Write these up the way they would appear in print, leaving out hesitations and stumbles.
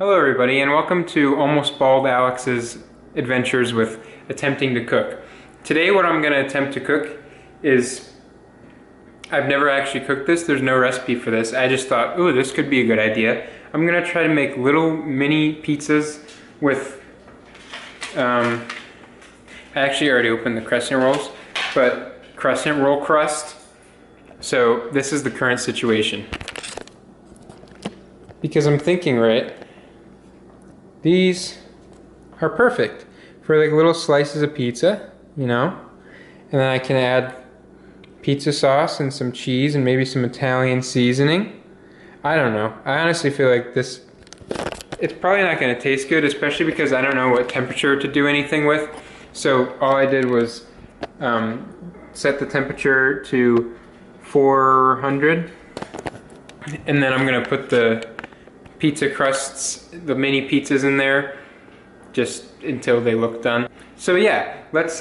Hello everybody and welcome to Almost Bald Alex's adventures with attempting to cook. Today what I'm going to attempt to cook is, I've never actually cooked this, there's no recipe for this. I just thought, ooh, this could be a good idea. I'm going to try to make little mini pizzas with, I actually already opened the crescent rolls, but crescent roll crust. So this is the current situation. Because I'm thinking, right, these are perfect for like little slices of pizza, you know? And then I can add pizza sauce and some cheese and maybe some Italian seasoning. I don't know. I honestly feel like this, it's probably not going to taste good, especially because I don't know what temperature to do anything with. So all I did was set the temperature to 400. And then I'm going to put the pizza crusts, the mini pizzas in there, just until they look done. So yeah, let's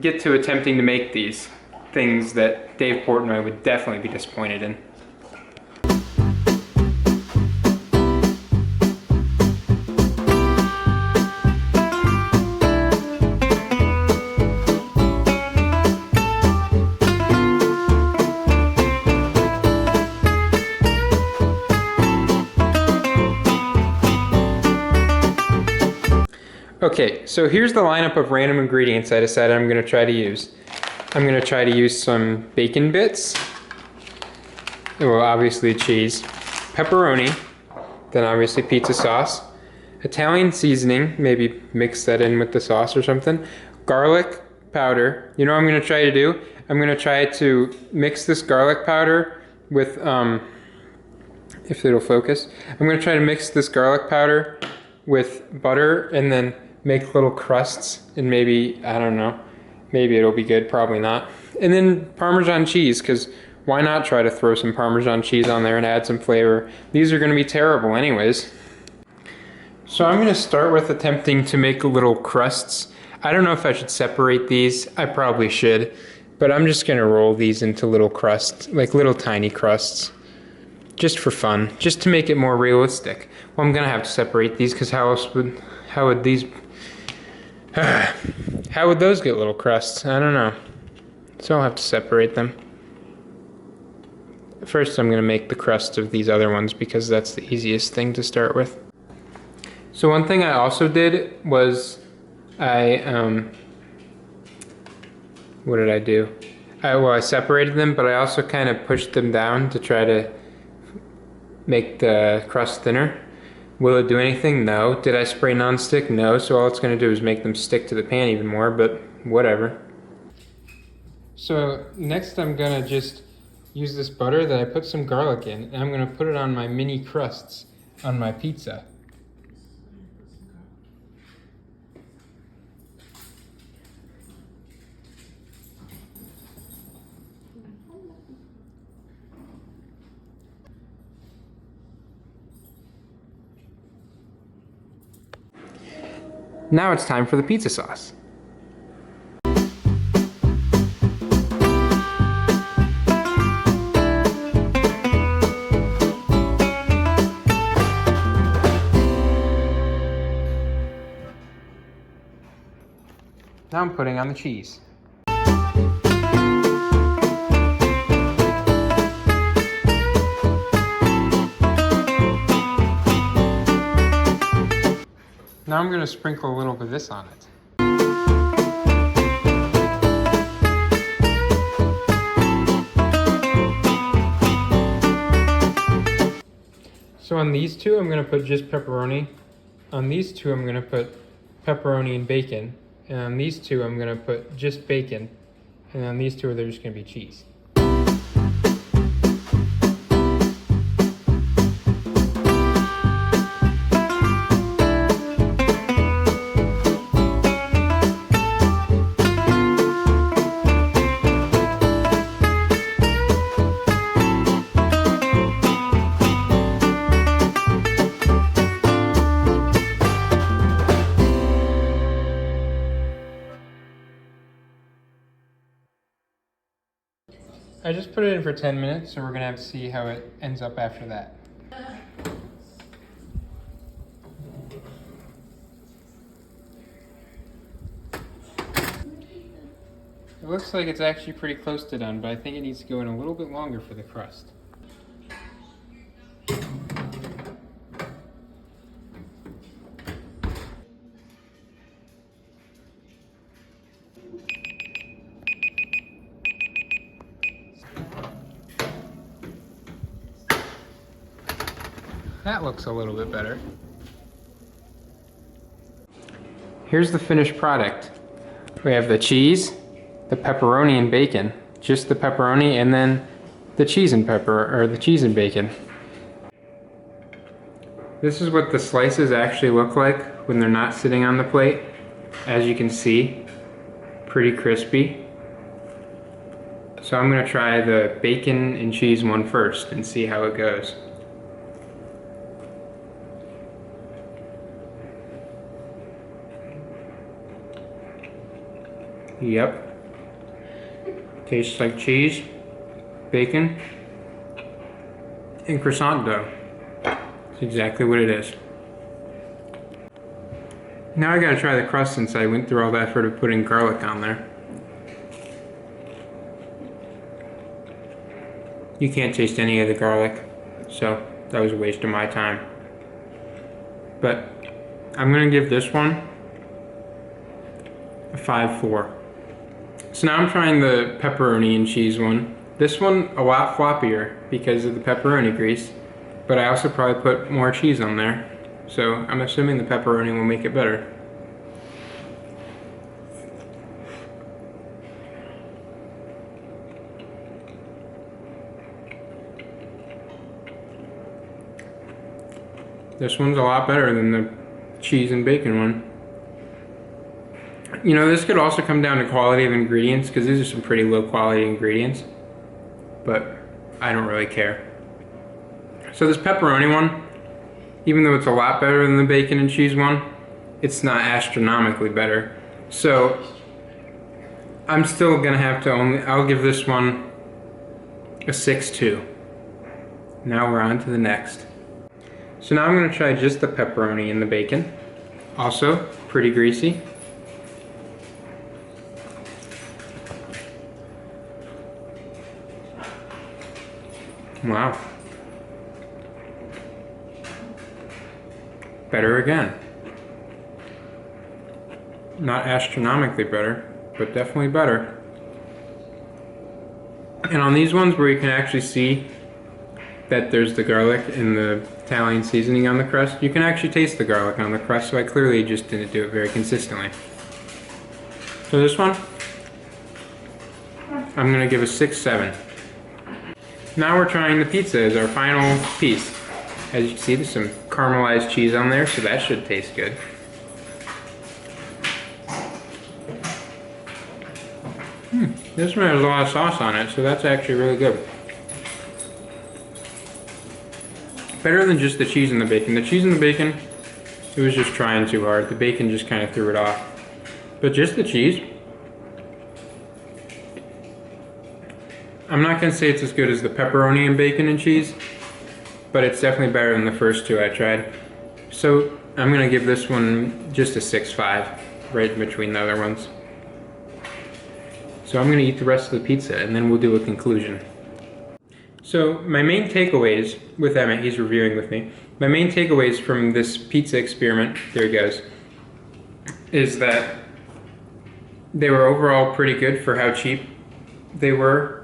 get to attempting to make these things that Dave Portnoy would definitely be disappointed in. Okay, so here's the lineup of random ingredients I decided I'm going to try to use. I'm going to try to use some bacon bits, well obviously cheese, pepperoni, then obviously pizza sauce, Italian seasoning, maybe mix that in with the sauce or something, garlic powder. You know what I'm going to try to do? I'm going to try to mix this garlic powder with, if it'll focus, I'm going to try to mix this garlic powder with butter and then make little crusts, and maybe, I don't know, maybe it'll be good, probably not. And then Parmesan cheese, because why not try to throw some Parmesan cheese on there and add some flavor? These are going to be terrible anyways. So I'm going to start with attempting to make little crusts. I don't know if I should separate these, I probably should, but I'm just going to roll these into little crusts, like little tiny crusts. Just for fun, just to make it more realistic. Well, I'm going to have to separate these, because how would these... how would those get little crusts? I don't know. So I'll have to separate them. First I'm going to make the crust of these other ones because that's the easiest thing to start with. So one thing I also did was what did I do? I separated them, but I also kind of pushed them down to try to make the crust thinner. Will it do anything? No. Did I spray nonstick? No. So all it's going to do is make them stick to the pan even more, but whatever. So next I'm going to just use this butter that I put some garlic in, and I'm going to put it on my mini crusts on my pizza. Now it's time for the pizza sauce. Now I'm putting on the cheese. Now I'm going to sprinkle a little bit of this on it. So on these two I'm going to put just pepperoni. On these two I'm going to put pepperoni and bacon. And on these two I'm going to put just bacon. And on these two they're just going to be cheese. I just put it in for 10 minutes, so we're gonna have to see how it ends up after that. It looks like it's actually pretty close to done, but I think it needs to go in a little bit longer for the crust. That looks a little bit better. Here's the finished product. We have the cheese, the pepperoni and bacon, just the pepperoni, and then the cheese and the cheese and bacon. This is what the slices actually look like when they're not sitting on the plate. As you can see, pretty crispy. So I'm gonna try the bacon and cheese one first and see how it goes. Yep. Tastes like cheese, bacon, and croissant dough. It's exactly what it is. Now I gotta try the crust since I went through all the effort of putting garlic on there. You can't taste any of the garlic, so that was a waste of my time. But I'm gonna give this one a 5-4. So now I'm trying the pepperoni and cheese one. This one a lot floppier because of the pepperoni grease, but I also probably put more cheese on there. So I'm assuming the pepperoni will make it better. This one's a lot better than the cheese and bacon one. You know, this could also come down to quality of ingredients, because these are some pretty low quality ingredients, but I don't really care. So this pepperoni one, even though it's a lot better than the bacon and cheese one, it's not astronomically better. So I'm still gonna have to I'll give this one a 6-2. Now we're on to the next. So now I'm gonna try just the pepperoni and the bacon. Also pretty greasy. Wow. Better again. Not astronomically better, but definitely better. And on these ones where you can actually see that there's the garlic and the Italian seasoning on the crust, you can actually taste the garlic on the crust, so I clearly just didn't do it very consistently. So this one, I'm gonna give a 6-7. Now we're trying the pizza as our final piece. As you can see, there's some caramelized cheese on there, so that should taste good. This one has a lot of sauce on it, so that's actually really good. Better than just the cheese and the bacon. The cheese and the bacon, it was just trying too hard. The bacon just kind of threw it off. But just the cheese, I'm not going to say it's as good as the pepperoni and bacon and cheese, but it's definitely better than the first two I tried. So I'm going to give this one just a 6-5, right in between the other ones. So I'm going to eat the rest of the pizza and then we'll do a conclusion. So my main takeaways with Emmett, he's reviewing with me, my main takeaways from this pizza experiment, there he goes, is that they were overall pretty good for how cheap they were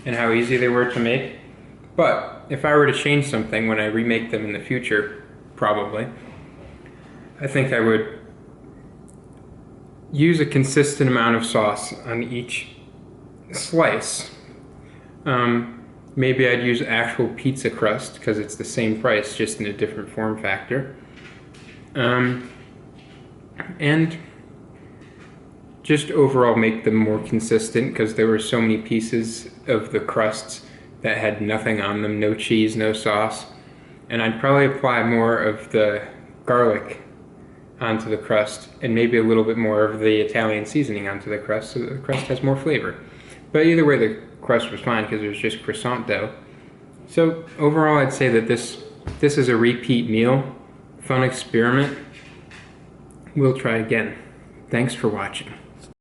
and how easy they were to make. But if I were to change something when I remake them in the future, probably, I think I would use a consistent amount of sauce on each slice. Maybe I'd use actual pizza crust because it's the same price, just in a different form factor. And just overall make them more consistent because there were so many pieces of the crusts that had nothing on them, no cheese, no sauce. And I'd probably apply more of the garlic onto the crust and maybe a little bit more of the Italian seasoning onto the crust so that the crust has more flavor. But either way, the crust was fine because it was just croissant dough. So overall, I'd say that this is a repeat meal, fun experiment. We'll try again. Thanks for watching.